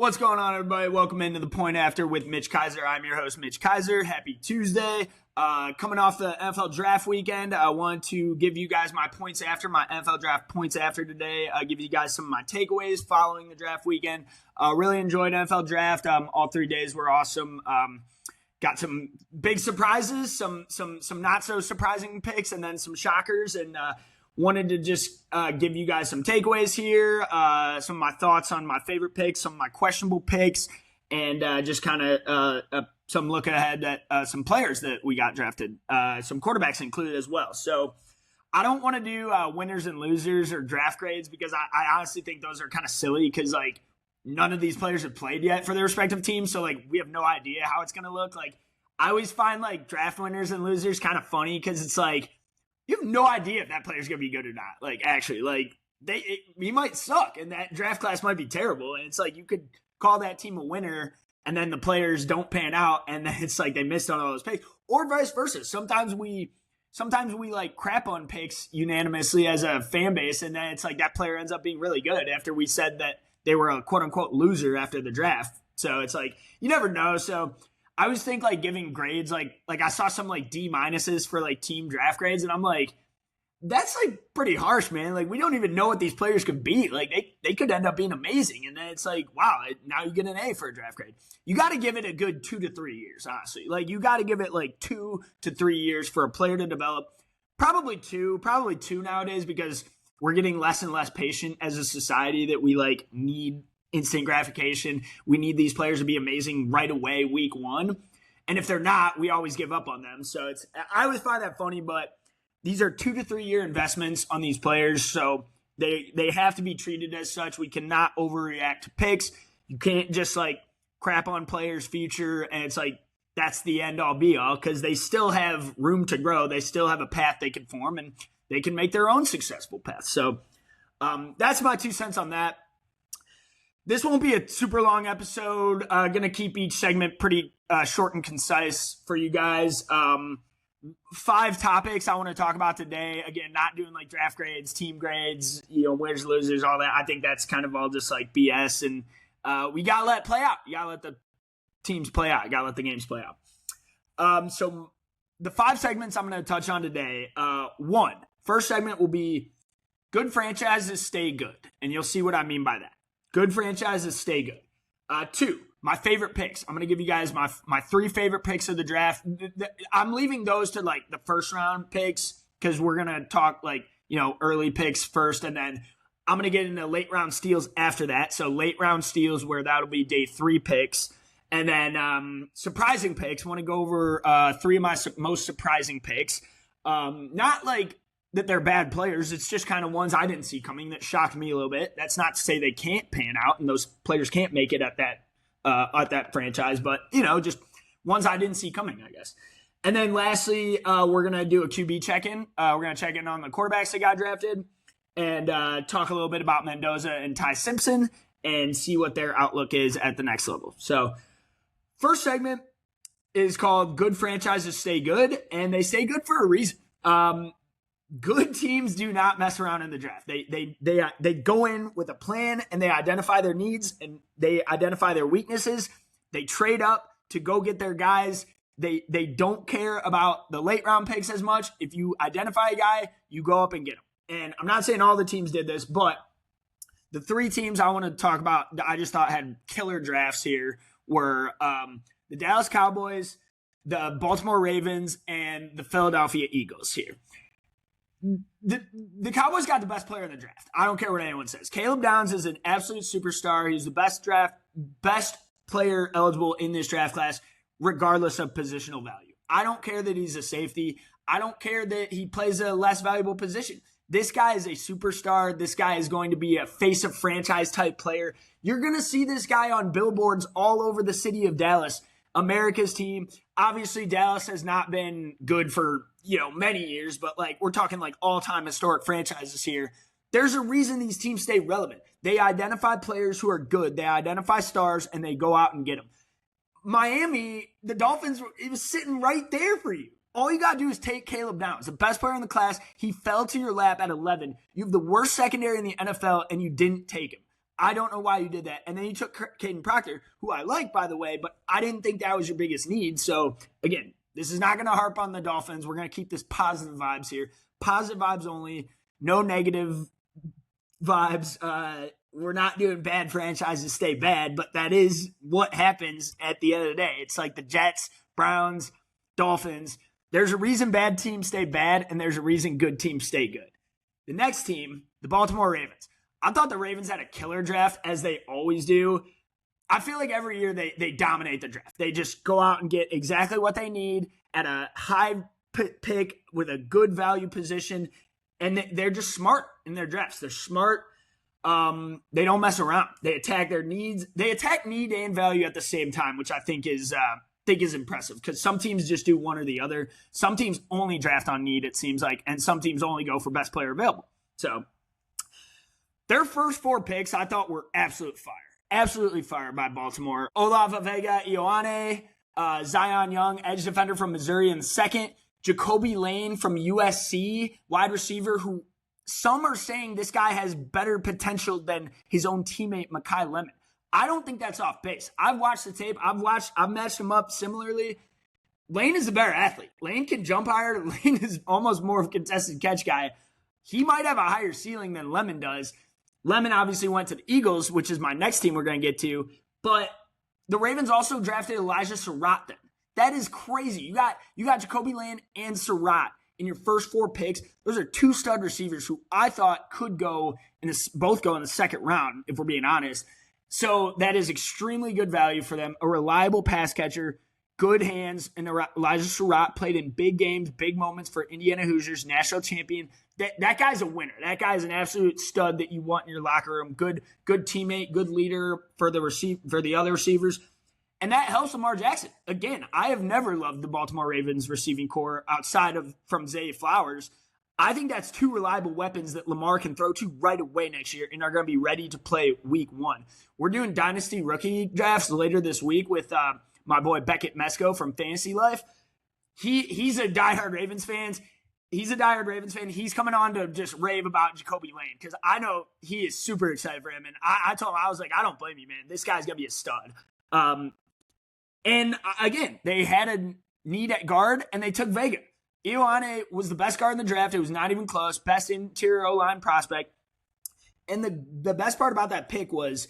What's going on, everybody? Welcome into the Point After with Mitch Kaiser. I'm your host, Mitch Kaiser. Happy Tuesday. Coming off the NFL draft weekend, I want to give you guys my points after, my NFL draft points after today. Give you guys some of my takeaways following the draft weekend. Really enjoyed NFL draft. All 3 days were awesome. Got some big surprises, some not so surprising picks, and then some shockers. And wanted to just give you guys some takeaways here, some of my thoughts on my favorite picks, some of my questionable picks, and just kind of some look ahead at some players that we got drafted, some quarterbacks included as well. So I don't want to do winners and losers or draft grades because I honestly think those are kind of silly because, like, none of these players have played yet for their respective teams. So, like, we have no idea how it's going to look. Like, I always find, like, draft winners and losers kind of funny because it's like, you have no idea if that player's going to be good or not. Like, actually, like, he might suck, and that draft class might be terrible. And it's like you could call that team a winner, and then the players don't pan out, and then it's like they missed on all those picks. Or vice versa. Sometimes we like crap on picks unanimously as a fan base, and then it's like that player ends up being really good after we said that they were a quote-unquote loser after the draft. So it's like you never know. So I always think like giving grades, like I saw some like D minuses for like team draft grades, and I'm like, that's like pretty harsh, man. Like we don't even know what these players could be. Like they could end up being amazing, and then it's like, wow, now you get an A for a draft grade. You got to give it a good 2 to 3 years, honestly. Like you got to give it like 2 to 3 years for a player to develop. Probably two nowadays because we're getting less and less patient as a society that we like need instant gratification. We need these players to be amazing right away, week one. And if they're not, we always give up on them. So I always find that funny, but these are 2 to 3 year investments on these players. So they have to be treated as such. We cannot overreact to picks. You can't just like crap on players' future. And it's like, that's the end all be all because they still have room to grow. They still have a path they can form and they can make their own successful path. So that's my 2 cents on that. This won't be a super long episode. Going to keep each segment pretty short and concise for you guys. 5 topics I want to talk about today. Again, not doing like draft grades, team grades, winners, losers, all that. I think that's kind of all just like BS. And we got to let it play out. You got to let the teams play out. You got to let the games play out. So the 5 segments I'm going to touch on today. First segment will be good franchises stay good. And you'll see what I mean by that. Good franchises stay good. 2, my favorite picks. I'm going to give you guys my 3 favorite picks of the draft. I'm leaving those to like the first round picks because we're going to talk like, early picks first. And then I'm going to get into late round steals after that. So late round steals where that'll be day 3 picks. And then surprising picks. I want to go over 3 of my most surprising picks. Not like that they're bad players. It's just kind of ones I didn't see coming that shocked me a little bit. That's not to say they can't pan out and those players can't make it at that franchise, but just ones I didn't see coming, I guess. And then lastly, we're going to do a QB check-in. We're going to check in on the quarterbacks that got drafted and talk a little bit about Mendoza and Ty Simpson and see what their outlook is at the next level. So first segment is called Good Franchises Stay Good, and they stay good for a reason. Good teams do not mess around in the draft. They go in with a plan and they identify their needs and they identify their weaknesses. They trade up to go get their guys. They don't care about the late round picks as much. If you identify a guy, you go up and get him. And I'm not saying all the teams did this, but the 3 teams I want to talk about that I just thought had killer drafts here were the Dallas Cowboys, the Baltimore Ravens, and the Philadelphia Eagles here. The Cowboys got the best player in the draft. I don't care what anyone says. Caleb Downs is an absolute superstar. He's the best player eligible in this draft class, regardless of positional value. I don't care that he's a safety. I don't care that he plays a less valuable position. This guy is a superstar. This guy is going to be a face of franchise type player. You're going to see this guy on billboards all over the city of Dallas, America's team. Obviously, Dallas has not been good for many years, but like we're talking like all-time historic franchises here. There's a reason these teams stay relevant. They identify players who are good. They identify stars, and they go out and get them. Miami, the Dolphins, it was sitting right there for you. All you got to do is take Caleb Downs, the best player in the class. He fell to your lap at 11. You have the worst secondary in the NFL, and you didn't take him. I don't know why you did that. And then you took Caden Proctor, who I like, by the way, but I didn't think that was your biggest need. So, again, this is not going to harp on the Dolphins. We're going to keep this positive vibes here. Positive vibes only. No negative vibes. We're not doing bad franchises stay bad, but that is what happens at the end of the day. It's like the Jets, Browns, Dolphins. There's a reason bad teams stay bad, and there's a reason good teams stay good. The next team, the Baltimore Ravens. I thought the Ravens had a killer draft, as they always do. I feel like every year they dominate the draft. They just go out and get exactly what they need at a high pick with a good value position, and they're just smart in their drafts. They're smart. They don't mess around. They attack their needs. They attack need and value at the same time, which I think is impressive, because some teams just do one or the other. Some teams only draft on need, it seems like, and some teams only go for best player available. So their first 4 picks I thought were absolute fire. Absolutely fire by Baltimore. Olave Vega Ioane, Zion Young, edge defender from Missouri in the second. Jacoby Lane from USC, wide receiver, who some are saying this guy has better potential than his own teammate, Mekhi Lemon. I don't think that's off base. I've watched the tape. I've matched him up similarly. Lane is a better athlete. Lane can jump higher. Lane is almost more of a contested catch guy. He might have a higher ceiling than Lemon does. Lemon obviously went to the Eagles, which is my next team we're going to get to. But the Ravens also drafted Elijah Surratt then. That is crazy. You got Jacoby Lane and Surratt in your first 4 picks. Those are 2 stud receivers who I thought could both go in the second round, if we're being honest. So that is extremely good value for them. A reliable pass catcher, good hands, and Elijah Surratt played in big games, big moments for Indiana Hoosiers, national champion. That guy's a winner. That guy's an absolute stud that you want in your locker room. Good teammate, good leader for the other receivers. And that helps Lamar Jackson. Again, I have never loved the Baltimore Ravens receiving core outside of from Zay Flowers. I think that's 2 reliable weapons that Lamar can throw to right away next year and are going to be ready to play week 1. We're doing dynasty rookie drafts later this week with my boy Beckett Mesco from Fantasy Life. He's a diehard Ravens fan. He's coming on to just rave about Jacoby Lane, because I know he is super excited for him. And I told him, I was like, I don't blame you, man. This guy's going to be a stud. And again, they had a need at guard, and they took Vega. Ioane was the best guard in the draft. It was not even close. Best interior O-line prospect. And the best part about that pick was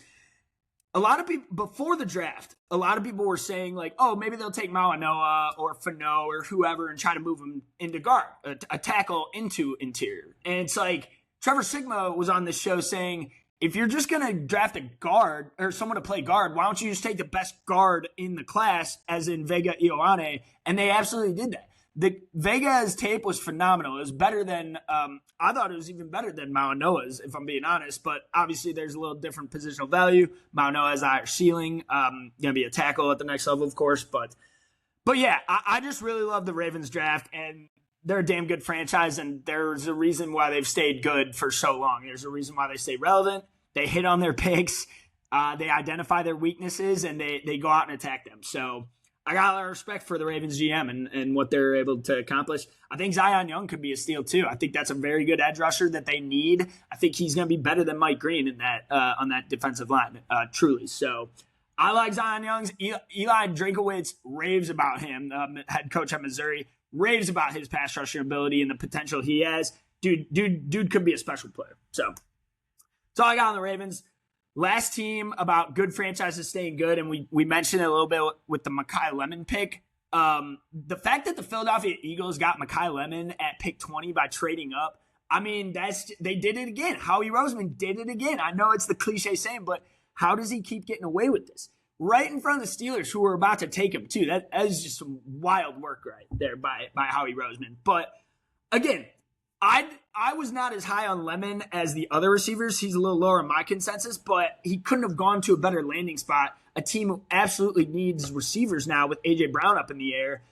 a lot of people, before the draft, a lot of people were saying, like, oh, maybe they'll take Mawanoa or Fano or whoever and try to move him into guard, a tackle into interior. And it's like, Trevor Sigma was on this show saying, if you're just going to draft a guard or someone to play guard, why don't you just take the best guard in the class, as in Vega Ioane? And they absolutely did that. The Vega's tape was phenomenal. It was better than I thought it was even better than Mawanoa's, if I'm being honest. But obviously, there's a little different positional value. Mawanoa has a higher ceiling. Going to be a tackle at the next level, of course. But yeah, I just really love the Ravens draft, and they're a damn good franchise. And there's a reason why they've stayed good for so long. There's a reason why they stay relevant. They hit on their picks. They identify their weaknesses, and they go out and attack them. So I got a lot of respect for the Ravens GM and what they're able to accomplish. I think Zion Young could be a steal too. I think that's a very good edge rusher that they need. I think he's going to be better than Mike Green in that on that defensive line, truly. So I like Zion Young's. Eli Drinkowitz raves about him, head coach at Missouri, raves about his pass rushing ability and the potential he has. Dude could be a special player. So that's all I got on the Ravens. Last team about good franchises staying good, and we mentioned it a little bit with the Mekhi Lemon pick. The fact that the Philadelphia Eagles got Mekhi Lemon at pick 20 by trading up, I mean, they did it again. Howie Roseman did it again. I know it's the cliche saying, but how does he keep getting away with this? Right in front of the Steelers, who were about to take him too. That is just some wild work right there by Howie Roseman. But again, I was not as high on Lemon as the other receivers. He's a little lower in my consensus, but he couldn't have gone to a better landing spot. A team who absolutely needs receivers now with A.J. Brown up in the air.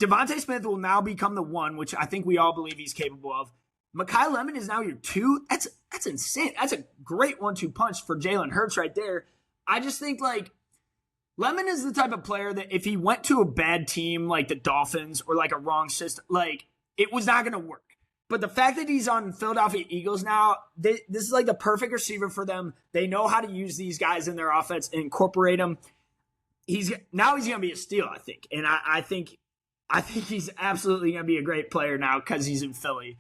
Devontae Smith will now become the 1, which I think we all believe he's capable of. Mekhi Lemon is now your 2. That's insane. That's a great 1-2 punch for Jalen Hurts right there. I just think, like, Lemon is the type of player that if he went to a bad team like the Dolphins or like a wrong system, like, it was not going to work. But the fact that he's on Philadelphia Eagles now, this is like the perfect receiver for them. They know how to use these guys in their offense and incorporate them. He's going to be a steal, I think. And I think he's absolutely going to be a great player now because he's in Philly.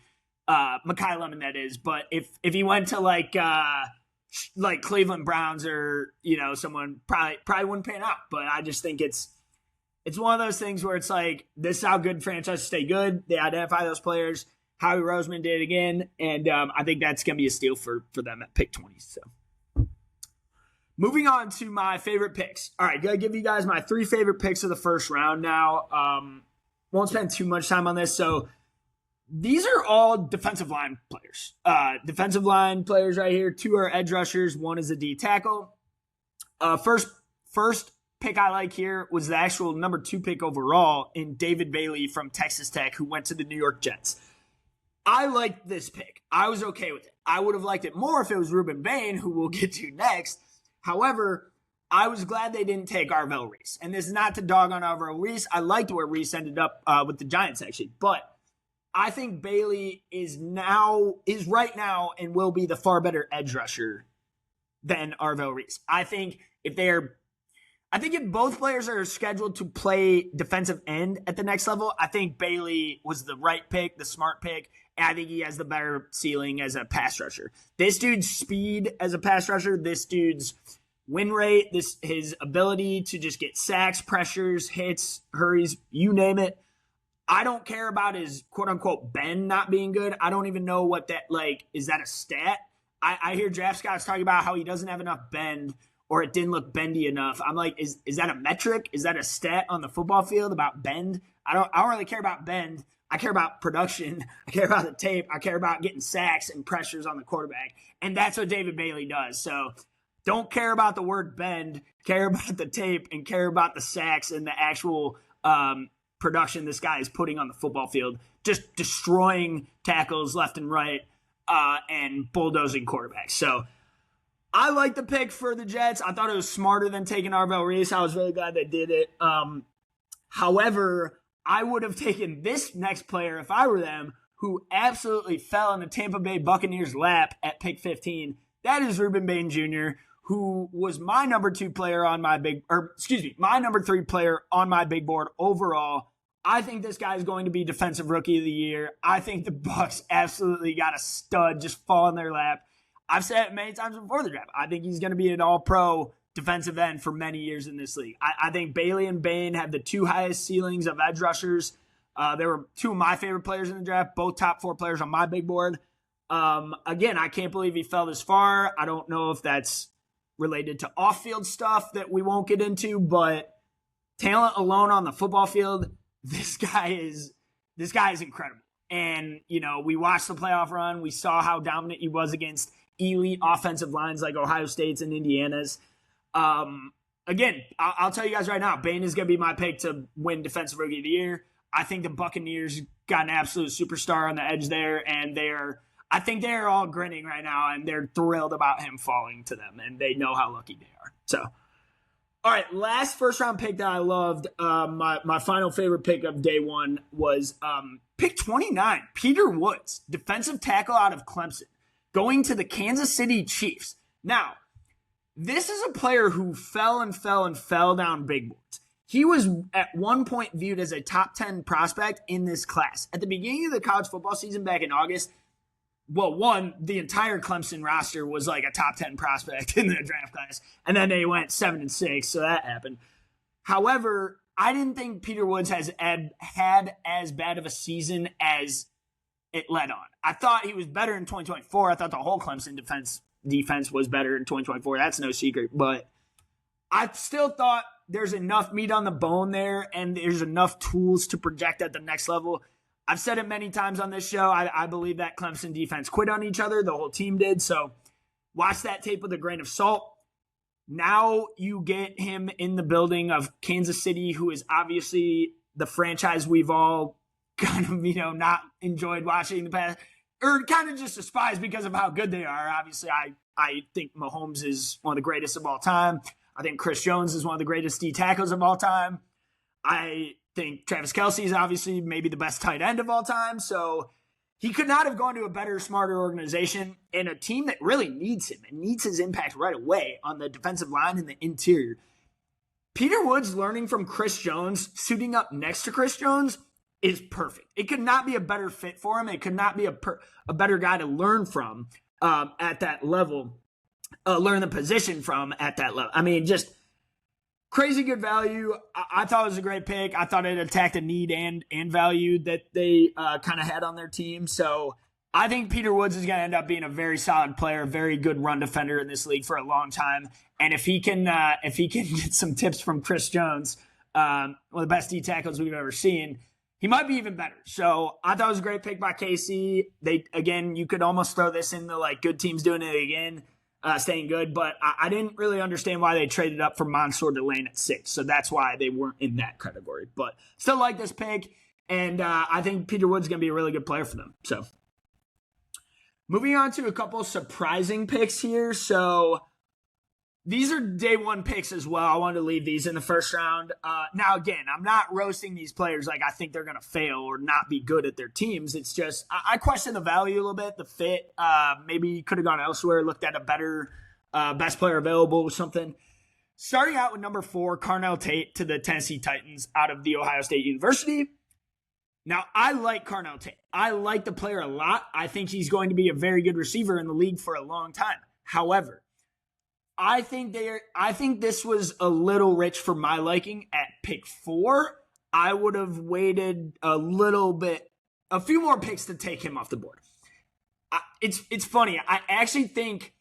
Mekhi Lemon, that is. But if he went to like Cleveland Browns or, someone probably wouldn't pan out. But I just think it's one of those things where it's like, this is how good franchises stay good. They identify those players. Howie Roseman did it again. And I think that's going to be a steal for them at pick 20. So moving on to my favorite picks. All right, going to give you guys my 3 favorite picks of the first round now. Won't spend too much time on this. So these are all defensive line players. Defensive line players right here. 2 are edge rushers. 1 is a D tackle. First pick I like here was the actual number 2 pick overall in David Bailey from Texas Tech, who went to the New York Jets. I liked this pick. I was okay with it. I would have liked it more if it was Ruben Bain, who we'll get to next. However, I was glad they didn't take Arvell Reese. And this is not to dog on Arvell Reese. I liked where Reese ended up with the Giants, actually. But I think Bailey is right now and will be the far better edge rusher than Arvell Reese. I think if both players are scheduled to play defensive end at the next level, I think Bailey was the right pick, the smart pick, and I think he has the better ceiling as a pass rusher. This dude's speed as a pass rusher, this dude's win rate, his ability to just get sacks, pressures, hits, hurries, you name it. I don't care about his quote-unquote bend not being good. I don't even know what that, is that a stat? I hear draft scouts talking about how he doesn't have enough bend or it didn't look bendy enough. I'm like, is that a metric? Is that a stat on the football field about bend? I don't really care about bend. I care about production. I care about the tape. I care about getting sacks and pressures on the quarterback. And that's what David Bailey does. So don't care about the word bend, care about the tape, and care about the sacks and the actual production this guy is putting on the football field, just destroying tackles left and right and bulldozing quarterbacks. So I like the pick for the Jets. I thought it was smarter than taking Arvell Reese. I was really glad they did it. However, I would have taken this next player if I were them, who absolutely fell in the Tampa Bay Buccaneers' lap at pick 15. That is Ruben Bain Jr., who was my number 2 player on my my number 3 player on my big board overall. I think this guy is going to be Defensive Rookie of the Year. I think the Bucs absolutely got a stud just fall in their lap. I've said it many times before the draft. I think he's going to be an all-pro defensive end for many years in this league. I think Bailey and Bain have the 2 highest ceilings of edge rushers. They were 2 of my favorite players in the draft, both top 4 players on my big board. Again, I can't believe he fell this far. I don't know if that's related to off-field stuff that we won't get into, but talent alone on the football field, this guy is incredible. And, we watched the playoff run. We saw how dominant he was against elite offensive lines like Ohio State's and Indiana's. Again, I'll tell you guys right now, Bain is going to be my pick to win Defensive Rookie of the Year. I think the Buccaneers got an absolute superstar on the edge there, and I think they're all grinning right now, and they're thrilled about him falling to them, and they know how lucky they are. So, all right, last first-round pick that I loved, my final favorite pick of day one was pick 29, Peter Woods, defensive tackle out of Clemson, going to the Kansas City Chiefs. Now, this is a player who fell down big boards. He was at one point viewed as a top 10 prospect in this class. At the beginning of the college football season back in August, the entire Clemson roster was like a top 10 prospect in the draft class. And then they went 7-6, so that happened. However, I didn't think Peter Woods had as bad of a season as it led on. I thought he was better in 2024. I thought the whole Clemson defense was better in 2024. That's no secret. But I still thought there's enough meat on the bone there, and there's enough tools to project at the next level. I've said it many times on this show. I believe that Clemson defense quit on each other. The whole team did. So watch that tape with a grain of salt. Now you get him in the building of Kansas City, who is obviously the franchise we've all kind of, not enjoyed watching the past, or kind of just despised because of how good they are. Obviously, I think Mahomes is one of the greatest of all time. I think Chris Jones is one of the greatest D tackles of all time. I think Travis Kelce is obviously maybe the best tight end of all time. So he could not have gone to a better, smarter organization and a team that really needs him and needs his impact right away on the defensive line and the interior. Peter Woods learning from Chris Jones, suiting up next to Chris Jones, is perfect. It could not be a better fit for him. It could not be a better guy to learn from at that level, learn the position from at that level. I mean, just crazy good value. I thought it was a great pick. I thought it attacked a need and value that they kind of had on their team. So I think Peter Woods is going to end up being a very solid player, a very good run defender in this league for a long time. And if he can get some tips from Chris Jones, one of the best D tackles we've ever seen, he might be even better. So I thought it was a great pick by KC. You could almost throw this in the like good teams doing it again, staying good. But I didn't really understand why they traded up for Mansour Delane at 6. So that's why they weren't in that category. But still like this pick. And I think Peter Woods is going to be a really good player for them. So moving on to a couple surprising picks here. So these are day one picks as well. I wanted to leave these in the first round. Now, again, I'm not roasting these players like I think they're going to fail or not be good at their teams. It's just I question the value a little bit, the fit. Maybe could have gone elsewhere, looked at a better best player available or something. Starting out with number 4, Carnell Tate to the Tennessee Titans out of The Ohio State University. Now, I like Carnell Tate. I like the player a lot. I think he's going to be a very good receiver in the league for a long time. However, I think this was a little rich for my liking at pick 4. I would have waited a few more picks to take him off the board. It's funny. I actually think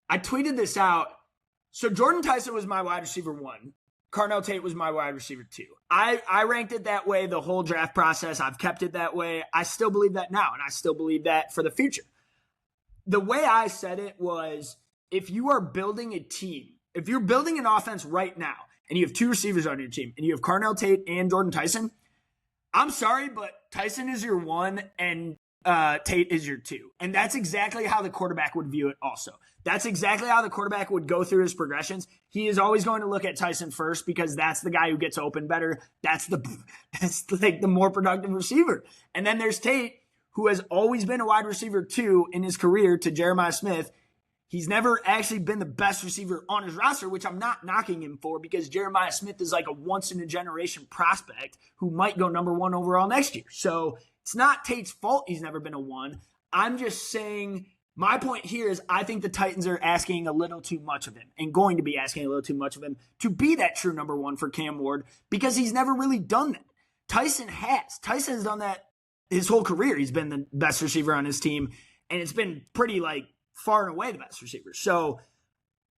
I tweeted this out. So Jordan Tyson was my wide receiver 1. Carnell Tate was my wide receiver 2. I ranked it that way the whole draft process. I've kept it that way. I still believe that now, and I still believe that for the future. The way I said it was, if you are building a team, if you're building an offense right now, and you have 2 receivers on your team, and you have Carnell Tate and Jordan Tyson, I'm sorry, but Tyson is your 1 and Tate is your 2. And that's exactly how the quarterback would view it also. That's exactly how the quarterback would go through his progressions. He is always going to look at Tyson first because that's the guy who gets open better. That's like the more productive receiver. And then there's Tate, who has always been a wide receiver 2 in his career to Jeremiah Smith. He's never actually been the best receiver on his roster, which I'm not knocking him for because Jeremiah Smith is like a once-in-a-generation prospect who might go number 1 overall next year. So it's not Tate's fault he's never been a 1. I'm just saying my point here is I think the Titans are asking a little too much of him and going to be asking a little too much of him to be that true number 1 for Cam Ward because he's never really done that. Tyson has. Tyson has done that his whole career. He's been the best receiver on his team, and it's been pretty far and away the best receiver. So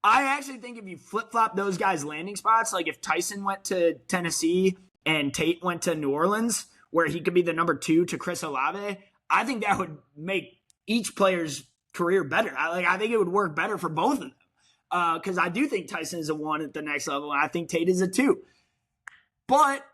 I actually think if you flip-flop those guys' landing spots, like if Tyson went to Tennessee and Tate went to New Orleans, where he could be the number 2 to Chris Olave, I think that would make each player's career better. I think it would work better for both of them because I do think Tyson is a 1 at the next level, and I think Tate is a 2. But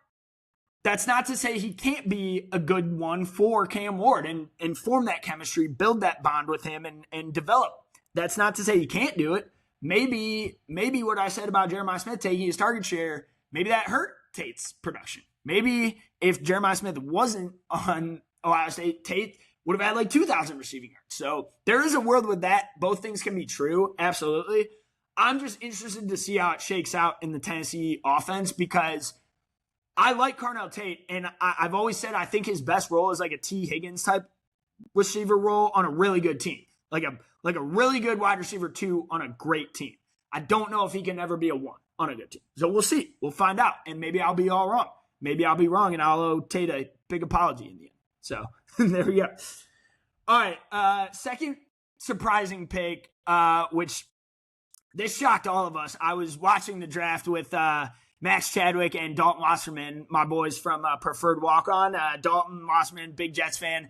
that's not to say he can't be a good 1 for Cam Ward and form that chemistry, build that bond with him, and develop. That's not to say he can't do it. Maybe what I said about Jeremiah Smith taking his target share, maybe that hurt Tate's production. Maybe if Jeremiah Smith wasn't on Ohio State, Tate would have had 2,000 receiving yards. So there is a world with that. Both things can be true, absolutely. I'm just interested to see how it shakes out in the Tennessee offense because I like Carnell Tate, and I've always said I think his best role is like a T. Higgins type receiver role on a really good team, like a really good wide receiver 2 on a great team. I don't know if he can ever be a 1 on a good team. So we'll see. We'll find out, and maybe I'll be all wrong. Maybe I'll be wrong, and I'll owe Tate a big apology in the end. So there we go. All right, second surprising pick, which this shocked all of us. I was watching the draft with Max Chadwick and Dalton Wasserman, my boys from Preferred Walk-On. Dalton Wasserman, big Jets fan,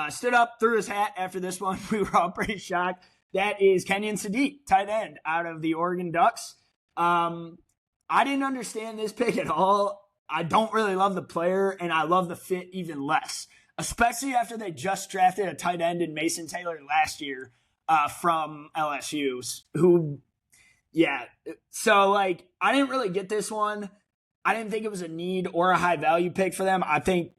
stood up, threw his hat after this one. We were all pretty shocked. That is Kenyon Sadiq, tight end out of the Oregon Ducks. I didn't understand this pick at all. I don't really love the player, and I love the fit even less, especially after they just drafted a tight end in Mason Taylor last year from LSU, who – yeah, so I didn't really get this one. I didn't think it was a need or a high value pick for them. I think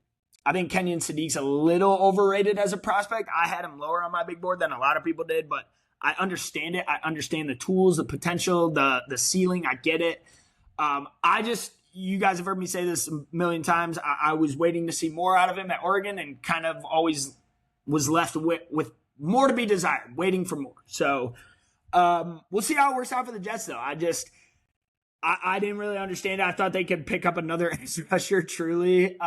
I think Kenyon Sadiq's a little overrated as a prospect. I had him lower on my big board than a lot of people did, but I understand it. I understand the tools, the potential, the ceiling. I get it. You guys have heard me say this a million times. I was waiting to see more out of him at Oregon and kind of always was left with more to be desired, waiting for more. So we'll see how it works out for the Jets, though. I didn't really understand it. I thought they could pick up another edge rusher, truly.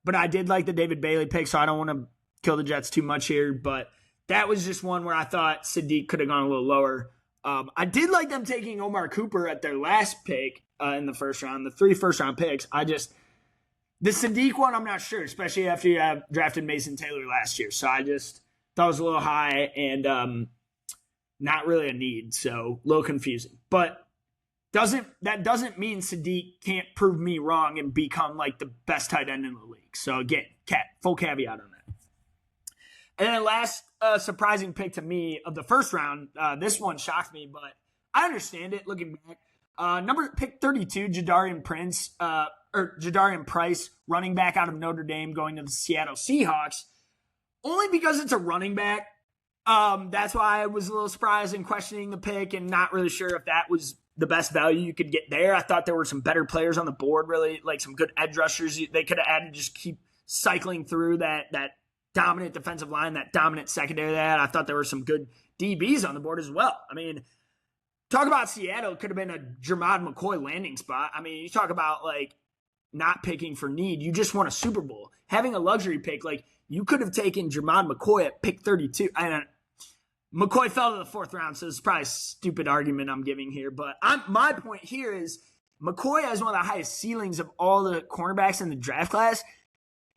But I did like the David Bailey pick, so I don't want to kill the Jets too much here. But that was just one where I thought Sadiq could have gone a little lower. I did like them taking Omar Cooper at their last pick in the first round, the 3 first-round picks. The Sadiq one, I'm not sure, especially after you have drafted Mason Taylor last year. So I just thought it was a little high and not really a need, so a little confusing. But that doesn't mean Sadiq can't prove me wrong and become like the best tight end in the league. So again, full caveat on that. And then last surprising pick to me of the first round, this one shocked me, but I understand it looking back. Pick 32, Jadarian Price, running back out of Notre Dame, going to the Seattle Seahawks. Only because it's a running back. That's why I was a little surprised and questioning the pick and not really sure if that was the best value you could get there. I thought there were some better players on the board, really, like some good edge rushers they could have added, just keep cycling through that dominant defensive line, that dominant secondary that. I thought there were some good DBs on the board as well. I mean, talk about Seattle, it could have been a Jermod McCoy landing spot. I mean, you talk about like not picking for need. You just won a Super Bowl. Having a luxury pick, like you could have taken Jermod McCoy at pick 32. McCoy fell to the 4th round, so it's probably a stupid argument I'm giving here. But my point here is McCoy has one of the highest ceilings of all the cornerbacks in the draft class.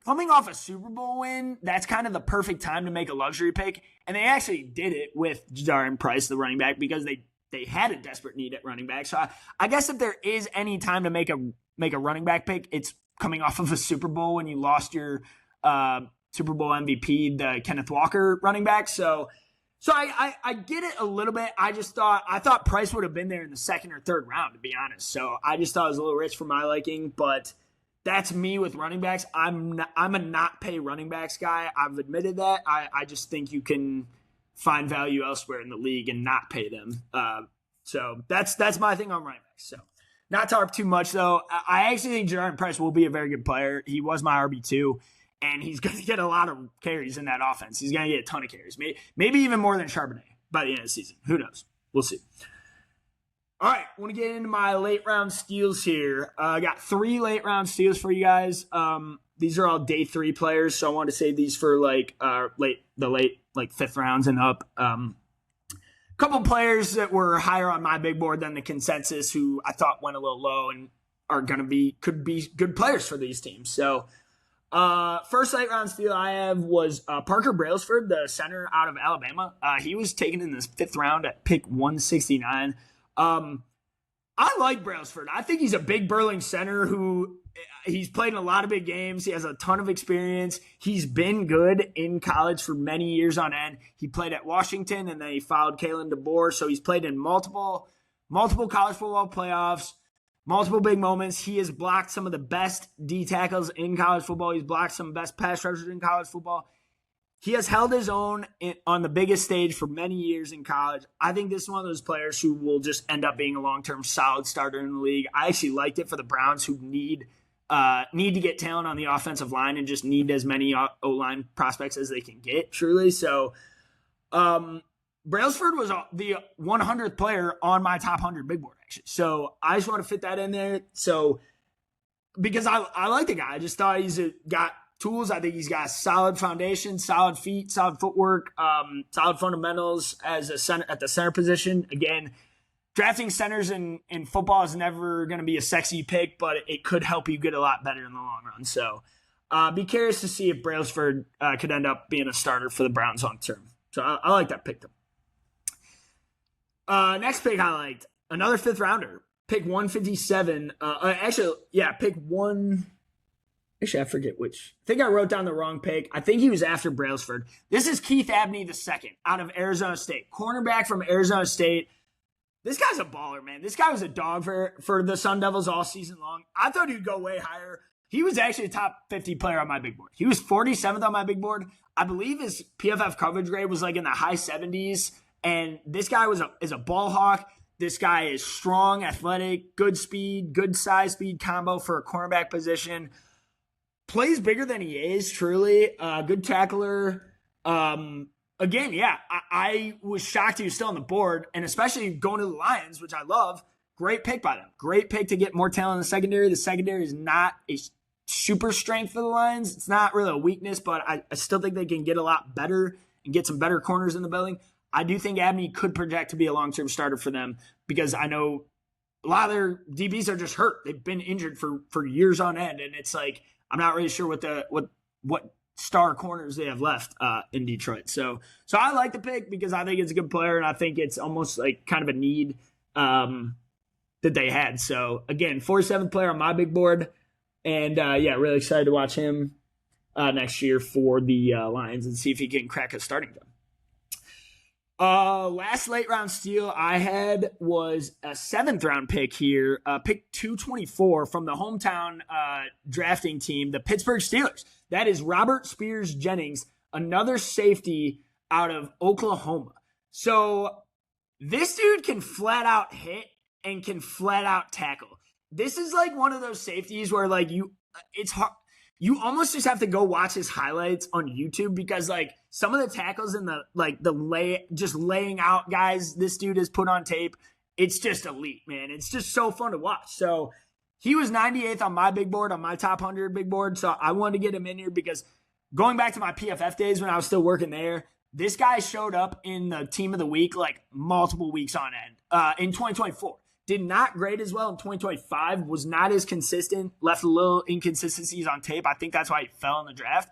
Coming off a Super Bowl win, that's kind of the perfect time to make a luxury pick. And they actually did it with Jadarian Price, the running back, because they had a desperate need at running back. So I guess if there is any time to make a running back pick, it's coming off of a Super Bowl when you lost your Super Bowl MVP, the Kenneth Walker running back. So I get it a little bit. I thought Price would have been there in the 2nd or 3rd round, to be honest. So I just thought it was a little rich for my liking, but that's me with running backs. I'm a not pay running backs guy. I've admitted that. I just think you can find value elsewhere in the league and not pay them. So that's my thing on running backs. So not to harp too much though. I actually think Jadarian Price will be a very good player. He was my RB2. And he's going to get a lot of carries in that offense. He's going to get a ton of carries. Maybe even more than Charbonnet by the end of the season. Who knows? We'll see. All right. I want to get into my late round steals here. I got 3 late round steals for you guys. These are all day 3 players, so I want to save these for late 5th rounds and up. Couple players that were higher on my big board than the consensus who I thought went a little low and could be good players for these teams. So first late round steal I have was Parker Brailsford, the center out of Alabama. He was taken in the 5th round at pick 169. I like Brailsford. I think he's a big burling center who he's played in a lot of big games. He has a ton of experience. He's been good in college for many years on end. He played at Washington and then he followed Kalen DeBoer. So he's played in multiple college football playoffs. Multiple big moments. He has blocked some of the best D tackles in college football. He's blocked some best pass rushers in college football. He has held his own on the biggest stage for many years in college. I think this is one of those players who will just end up being a long-term solid starter in the league. I actually liked it for the Browns who need to get talent on the offensive line and just need as many O-line prospects as they can get, truly. So Brailsford was the 100th player on my top 100 big board, actually. So I just want to fit that in there. So because I like the guy. I just thought he's got tools. I think he's got solid foundation, solid feet, solid footwork, solid fundamentals as a center at the center position. Again, drafting centers in football is never going to be a sexy pick, but it could help you get a lot better in the long run. So be curious to see if Brailsford could end up being a starter for the Browns long term. So I like that pick, though. Next pick I liked, another 5th rounder, pick 157. Pick 1. Actually, I forget which. I think I wrote down the wrong pick. I think he was after Brailsford. This is Keith Abney II out of Arizona State, cornerback from Arizona State. This guy's a baller, man. This guy was a dog for the Sun Devils all season long. I thought he'd go way higher. he was actually a top 50 player on my big board. He was 47th on my big board. I believe his PFF coverage grade was like in the high 70s. And this guy is a ball hawk. This guy is strong, athletic, good speed, good size speed combo for a cornerback position. Plays bigger than he is, truly. Good tackler. Again, yeah, I was shocked he was still on the board, and especially going to the Lions, which I love. Great pick by them. Great pick to get more talent in the secondary. The secondary is not a super strength for the Lions. It's not really a weakness, but I still think they can get a lot better and get some better corners in the building. I do think Abney could project to be a long-term starter for them because I know a lot of their DBs are just hurt. They've been injured for years on end, and it's like I'm not really sure what star corners they have left in Detroit. So I like the pick because I think it's a good player, and I think it's almost like kind of a need that they had. So, again, 47th player on my big board, and, really excited to watch him next year for the Lions and see if he can crack a starting job. Last late round steal I had was a 7th round pick here, pick 224 from the hometown drafting team, the Pittsburgh Steelers. That is Robert Spears Jennings, another safety out of Oklahoma. So this dude can flat out hit and can flat out tackle. This is like one of those safeties where like it's hard. You almost just have to go watch his highlights on YouTube because like some of the tackles and just laying out guys this dude has put on tape, it's just elite, man. It's just so fun to watch. So he was 98th on my big board, on my top 100 big board. So I wanted to get him in here because going back to my PFF days when I was still working there, this guy showed up in the team of the week like multiple weeks on end in 2024. Did not grade as well in 2025, was not as consistent, left a little inconsistencies on tape. I think that's why he fell in the draft.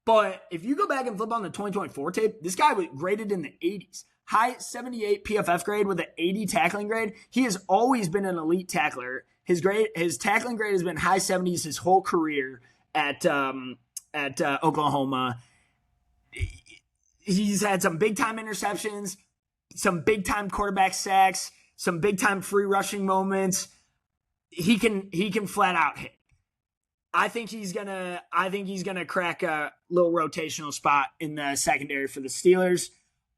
But if you go back and flip on the 2024 tape, this guy was graded in the 80s. High 78 PFF grade with an 80 tackling grade. He has always been an elite tackler. His tackling grade has been high 70s his whole career at Oklahoma. He's had some big-time interceptions, some big-time quarterback sacks, some big-time free rushing moments. He can flat out hit. I think he's gonna crack a little rotational spot in the secondary for the Steelers.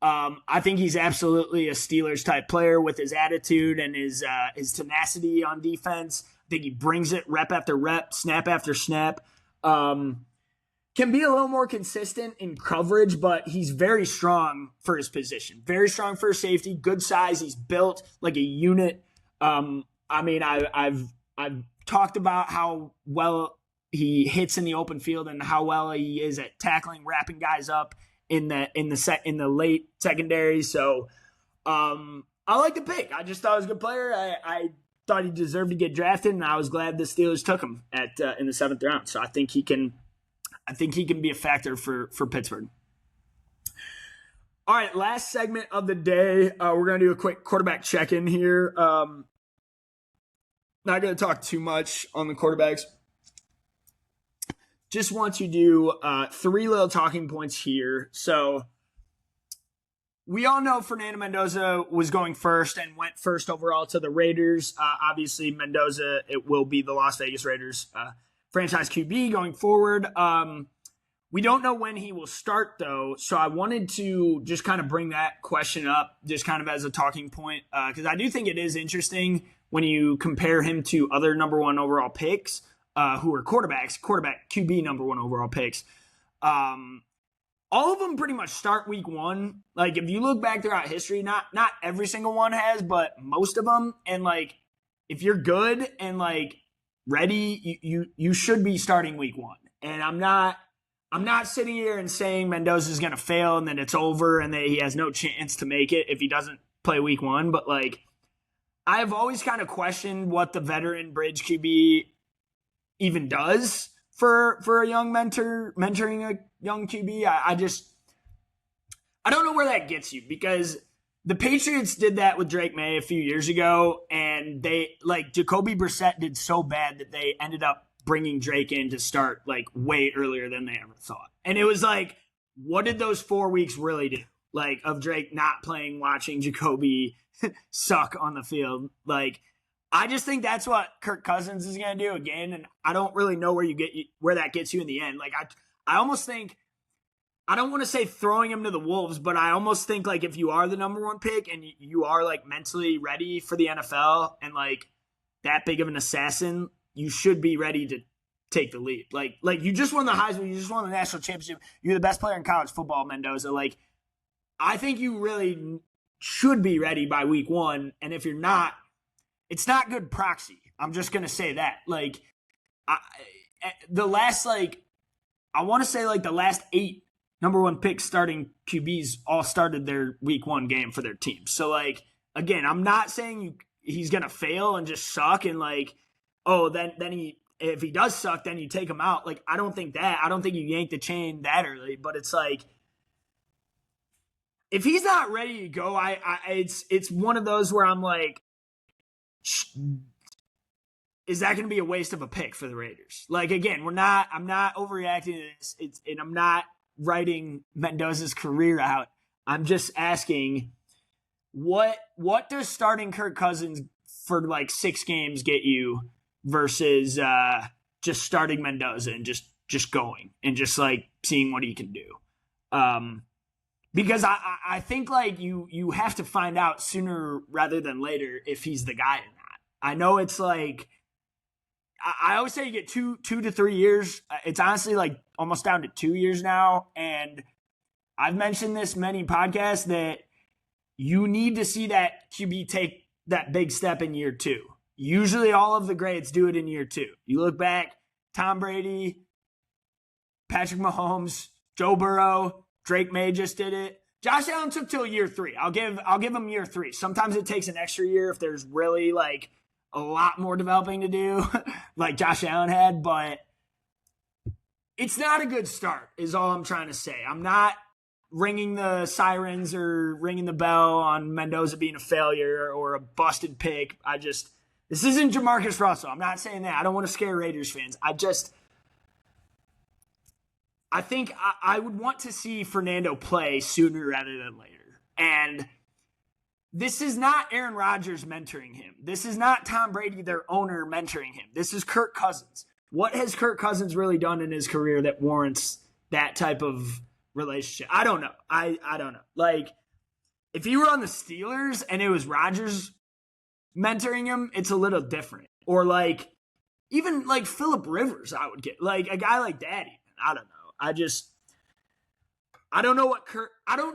I think he's absolutely a Steelers type player with his attitude and his tenacity on defense. I think he brings it rep after rep, snap after snap. Can be a little more consistent in coverage, but he's very strong for his position. Very strong for safety, good size. He's built like a unit. I've talked about how well he hits in the open field and how well he is at tackling, wrapping guys up in the late secondary. So I like the pick. I just thought he was a good player. I thought he deserved to get drafted, and I was glad the Steelers took him in the 7th round. So I think he can be a factor for Pittsburgh. All right, last segment of the day. We're going to do a quick quarterback check-in here. Not going to talk too much on the quarterbacks. Just want to do 3 little talking points here. So we all know Fernando Mendoza was going first and went first overall to the Raiders. Obviously, Mendoza, it will be the Las Vegas Raiders franchise QB going forward. We don't know when he will start, though, so I wanted to just kind of bring that question up just kind of as a talking point because I do think it is interesting when you compare him to other number 1 overall picks who are quarterback QB number 1 overall picks. All of them pretty much start week 1. Like, if you look back throughout history, not every single one has, but most of them. And, like, if you're good and, like, ready, you should be starting week 1. And I'm not sitting here and saying Mendoza's going to fail and then it's over and that he has no chance to make it if he doesn't play week 1. But, like, I've always kind of questioned what the veteran bridge QB even does for a young mentoring a young QB. I don't know where that gets you because the Patriots did that with Drake May a few years ago, and Jacoby Brissett did so bad that they ended up bringing Drake in to start like way earlier than they ever thought. And it was like, what did those 4 weeks really do? Like, of Drake not playing, watching Jacoby suck on the field. Like, I just think that's what Kirk Cousins is going to do again, and I don't really know where that gets you in the end. Like I almost think I don't want to say throwing him to the wolves, but I almost think like if you are the number one pick and you are like mentally ready for the NFL and like that big of an assassin, you should be ready to take the lead. Like you just won the Heisman, you just won the national championship. You're the best player in college football, Mendoza. Like I think you really should be ready by week 1, and if you're not, it's not good proxy. I'm just going to say that. Like, I want to say like the last 8 number one picks starting QBs all started their week 1 game for their team. So, like, again, I'm not saying he's going to fail and just suck and like, oh, then if he does suck, then you take him out. Like, I don't think that. I don't think you yank the chain that early, but it's like, if he's not ready to go, it's one of those where I'm like, is that going to be a waste of a pick for the Raiders? Like, again, I'm not overreacting to this. And I'm not writing Mendoza's career out. I'm just asking, what does starting Kirk Cousins for like 6 games get you versus just starting Mendoza and just going and just like seeing what he can do? Because I think like you have to find out sooner rather than later if he's the guy or not. I know it's like I always say you get two to 3 years. It's honestly like almost down to 2 years now. And I've mentioned this many podcasts that you need to see that QB take that big step in year 2. Usually all of the greats do it in year 2. You look back, Tom Brady, Patrick Mahomes, Joe Burrow, Drake May just did it. Josh Allen took till year 3. I'll give him year 3. Sometimes it takes an extra year if there's really like a lot more developing to do, like Josh Allen had, but it's not a good start is all I'm trying to say. I'm not ringing the sirens or ringing the bell on Mendoza being a failure or a busted pick. This isn't Jamarcus Russell. I'm not saying that. I don't want to scare Raiders fans. I think I would want to see Fernando play sooner rather than later. And this is not Aaron Rodgers mentoring him. This is not Tom Brady, their owner, mentoring him. This is Kirk Cousins. What has Kirk Cousins really done in his career that warrants that type of relationship? I don't know. I don't know. Like, if he were on the Steelers and it was Rodgers mentoring him, it's a little different. Or like, even like Phillip Rivers, I would get. Like, a guy like that even. I don't know. I don't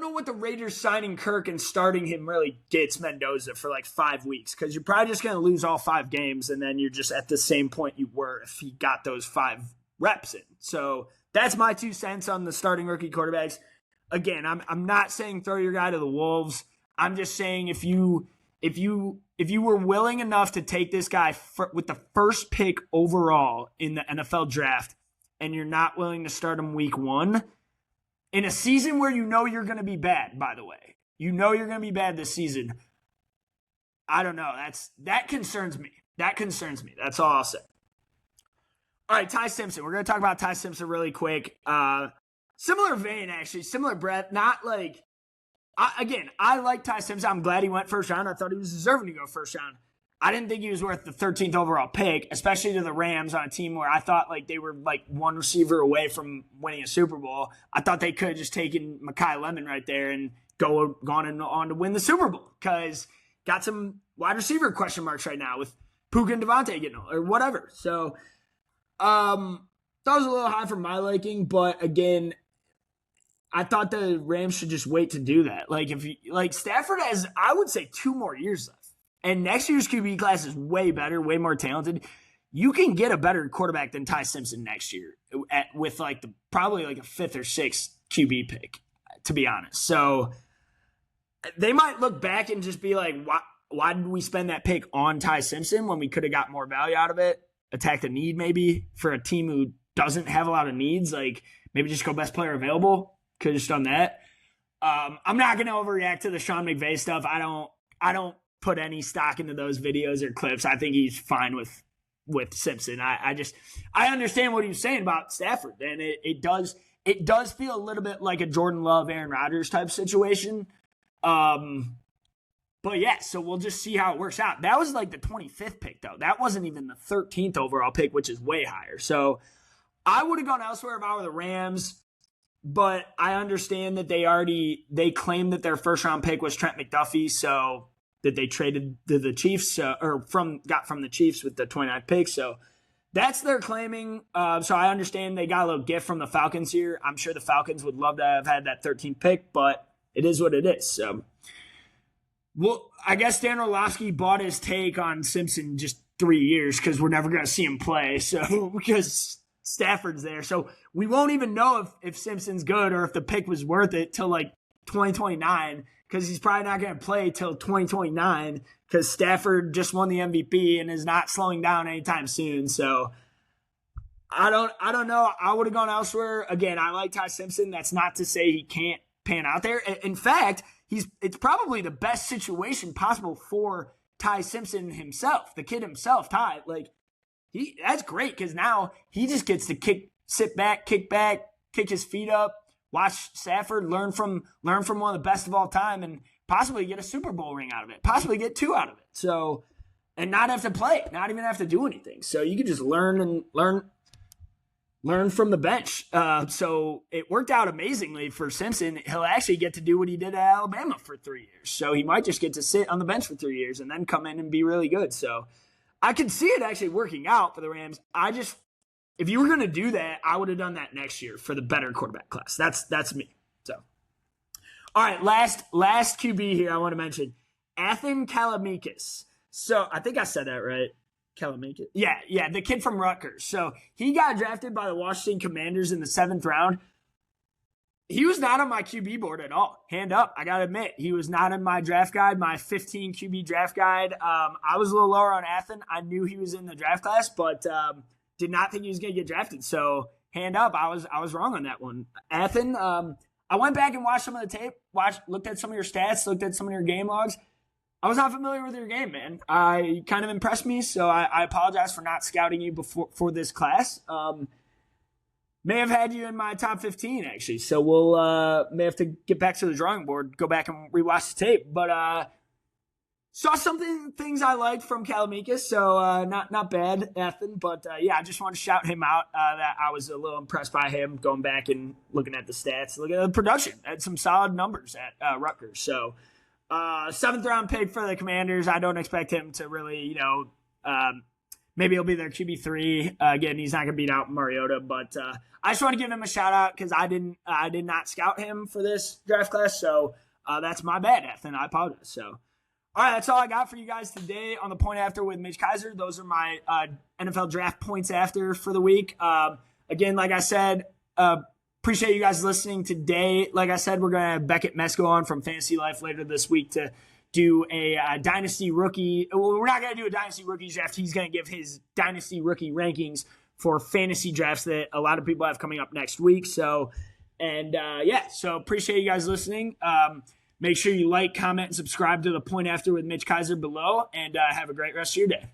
know what the Raiders signing Kirk and starting him really gets Mendoza for like 5 weeks, because you're probably just going to lose all 5 games and then you're just at the same point you were if he got those 5 reps in. So that's my 2 cents on the starting rookie quarterbacks. Again, I'm not saying throw your guy to the wolves. I'm just saying if you were willing enough to take this guy with the first pick overall in the NFL draft, and you're not willing to start him week 1 in a season where you know you're going to be bad, by the way. You know you're going to be bad this season. I don't know. That concerns me. That's all I'll say. All right, Ty Simpson. We're going to talk about Ty Simpson really quick. Similar vein, actually. Similar breadth. Not like I like Ty Simpson. I'm glad he went first round. I thought he was deserving to go first round. I didn't think he was worth the 13th overall pick, especially to the Rams on a team where I thought like they were like one receiver away from winning a Super Bowl. I thought they could have just taken Mekhi Lemon right there and gone on to win the Super Bowl, because got some wide receiver question marks right now with Puka and Devontae getting or whatever. So that was a little high for my liking, but again, I thought the Rams should just wait to do that. Like Stafford has, I would say, 2 more years left. And next year's QB class is way better, way more talented. You can get a better quarterback than Ty Simpson next year with like probably like a 5th or 6th QB pick, to be honest. So they might look back and just be like, why did we spend that pick on Ty Simpson when we could have got more value out of it? Attack the need maybe for a team who doesn't have a lot of needs. Like maybe just go best player available. Could have just done that. I'm not going to overreact to the Sean McVay stuff. I don't put any stock into those videos or clips. I think he's fine with Simpson. I understand what he was saying about Stafford, and it does feel a little bit like a Jordan Love, Aaron Rodgers type situation. But yeah, so we'll just see how it works out. That was like the 25th pick, though. That wasn't even the 13th overall pick, which is way higher. So I would have gone elsewhere if I were the Rams, but I understand that they claimed that their first round pick was Trent McDuffie, so that they traded to the Chiefs got from the Chiefs with the 29th pick. So that's their claiming. So I understand they got a little gift from the Falcons here. I'm sure the Falcons would love to have had that 13th pick, but it is what it is. So. Well, I guess Dan Orlovsky bought his take on Simpson just 3 years because we're never going to see him play. So because Stafford's there. So we won't even know if Simpson's good or if the pick was worth it till like 2029 because he's probably not going to play till 2029 because Stafford just won the MVP and is not slowing down anytime soon. So I don't know. I would have gone elsewhere. Again, I like Ty Simpson. That's not to say he can't pan out there. In fact, it's probably the best situation possible for Ty Simpson himself, the kid himself, Ty. Like that's great because now he just gets to sit back, kick his feet up, watch Stafford, learn from one of the best of all time, and possibly get a Super Bowl ring out of it, possibly get 2 out of it. So, and not have to play, not even have to do anything. So you can just learn from the bench. So it worked out amazingly for Simpson. He'll actually get to do what he did at Alabama for 3 years. So he might just get to sit on the bench for 3 years and then come in and be really good. So I could see it actually working out for the Rams. If you were going to do that, I would have done that next year for the better quarterback class. That's me. So, all right, last QB here I want to mention, Athan Kalamikis. So I think I said that right. Kalamikis. Yeah, the kid from Rutgers. So he got drafted by the Washington Commanders in the 7th round. He was not on my QB board at all. Hand up, I got to admit. He was not in my draft guide, my 15 QB draft guide. I was a little lower on Athan. I knew he was in the draft class, but did not think he was going to get drafted. So hand up, I was wrong on that one. Athan, I went back and watched some of the tape, looked at some of your stats, looked at some of your game logs. I was not familiar with your game, man. You kind of impressed me, so I apologize for not scouting you for this class. May have had you in my top 15, actually. So we'll may have to get back to the drawing board, go back and rewatch the tape. But saw things I liked from Kalamikis, so not bad, Ethan. But yeah, I just want to shout him out. That I was a little impressed by him, going back and looking at the stats, looking at the production, had some solid numbers at Rutgers. So. 7th round pick for the Commanders. I don't expect him to really, maybe he'll be their QB3. Again, he's not going to beat out Mariota, but I just want to give him a shout out because I did not scout him for this draft class. So that's my bad, Ethan. I apologize. So, all right, that's all I got for you guys today on the Point After with Mitch Kaiser. Those are my NFL draft points after for the week. Again, like I said, appreciate you guys listening today. Like I said, we're going to have Beckett Mesko on from Fantasy Life later this week to do a Dynasty Rookie. Well, we're not going to do a Dynasty Rookie draft. He's going to give his Dynasty Rookie rankings for fantasy drafts that a lot of people have coming up next week. So, so appreciate you guys listening. Make sure you like, comment, and subscribe to the Point After with Mitch Kaiser below, and have a great rest of your day.